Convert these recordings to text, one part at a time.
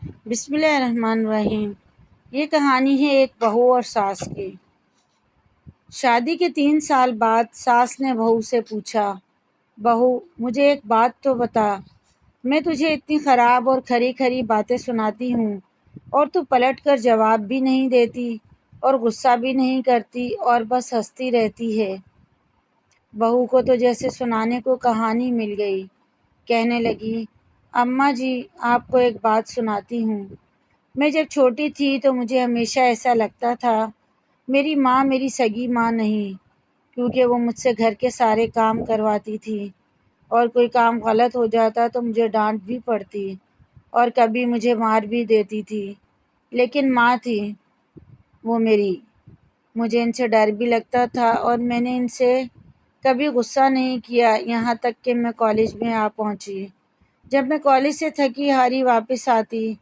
بسم اللہ الرحمن الرحیم۔ یہ کہانی ہے ایک بہو اور ساس کی۔ شادی کے 3 سال بعد ساس نے بہو سے پوچھا، بہو مجھے ایک بات تو بتا، میں تجھے اتنی خراب اور کھری کھری باتیں سناتی ہوں اور تو پلٹ کر جواب بھی نہیں دیتی اور غصہ بھی نہیں کرتی اور بس ہنستی رہتی ہے۔ بہو کو تو جیسے سنانے کو کہانی مل گئی، کہنے لگی، اماں جی آپ کو ایک بات سناتی ہوں۔ میں جب چھوٹی تھی تو مجھے ہمیشہ ایسا لگتا تھا میری ماں میری سگی ماں نہیں، کیونکہ وہ مجھ سے گھر کے سارے کام کرواتی تھی اور کوئی کام غلط ہو جاتا تو مجھے ڈانٹ بھی پڑتی اور کبھی مجھے مار بھی دیتی تھی، لیکن ماں تھی وہ میری، مجھے ان سے ڈر بھی لگتا تھا اور میں نے ان سے کبھی غصہ نہیں کیا، یہاں تک کہ میں کالج میں آ پہنچی۔ جب میں کالج سے تھکی ہاری واپس آتی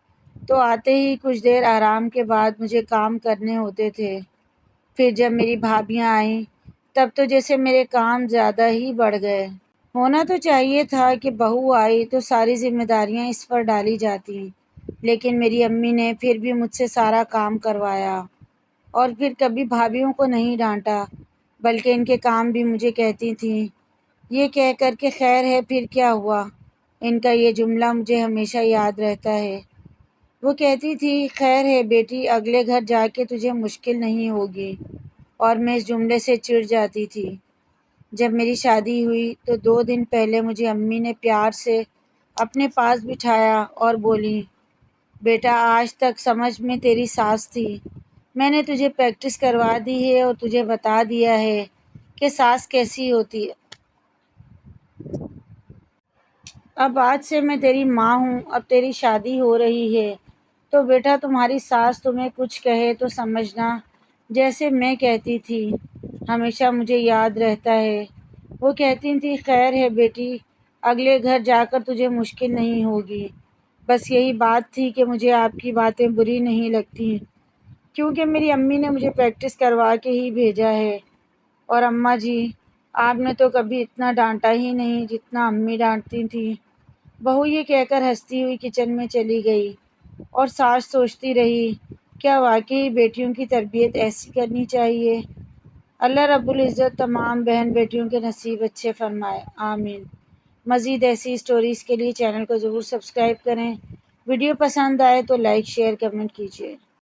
تو آتے ہی کچھ دیر آرام کے بعد مجھے کام کرنے ہوتے تھے۔ پھر جب میری بھابیاں آئیں تب تو جیسے میرے کام زیادہ ہی بڑھ گئے۔ ہونا تو چاہیے تھا کہ بہو آئی تو ساری ذمہ داریاں اس پر ڈالی جاتی، لیکن میری امی نے پھر بھی مجھ سے سارا کام کروایا اور پھر کبھی بھابیوں کو نہیں ڈانٹا بلکہ ان کے کام بھی مجھے کہتی تھیں، یہ کہہ کر کہ خیر ہے پھر کیا ہوا۔ ان کا یہ جملہ مجھے ہمیشہ یاد رہتا ہے۔ وہ کہتی تھی، خیر ہے بیٹی اگلے گھر جا کے تجھے مشکل نہیں ہوگی، اور میں اس جملے سے چڑ جاتی تھی۔ جب میری شادی ہوئی تو 2 دن پہلے مجھے امی نے پیار سے اپنے پاس بٹھایا اور بولی، بیٹا آج تک سمجھ میں تیری ساس تھی، میں نے تجھے پریکٹس کروا دی ہے اور تجھے بتا دیا ہے کہ ساس کیسی ہوتی ہے۔ اب آج سے میں تیری ماں ہوں، اب تیری شادی ہو رہی ہے تو بیٹا تمہاری ساس تمہیں کچھ کہے تو سمجھنا جیسے میں کہتی تھی، ہمیشہ مجھے یاد رہتا ہے۔ وہ کہتی تھی، خیر ہے بیٹی اگلے گھر جا کر تجھے مشکل نہیں ہوگی۔ بس یہی بات تھی کہ مجھے آپ کی باتیں بری نہیں لگتی، کیونکہ میری امی نے مجھے پریکٹس کروا کے ہی بھیجا ہے، اور اماں جی آپ نے تو کبھی اتنا ڈانٹا ہی نہیں جتنا امی ڈانٹتی تھیں۔ بہو یہ کہہ کر ہنستی ہوئی کچن میں چلی گئی اور ساس سوچتی رہی، کیا واقعی بیٹیوں کی تربیت ایسی کرنی چاہیے؟ اللہ رب العزت تمام بہن بیٹیوں کے نصیب اچھے فرمائے، آمین۔ مزید ایسی اسٹوریز کے لیے چینل کو ضرور سبسکرائب کریں۔ ویڈیو پسند آئے تو لائک شیئر کمنٹ کیجیے۔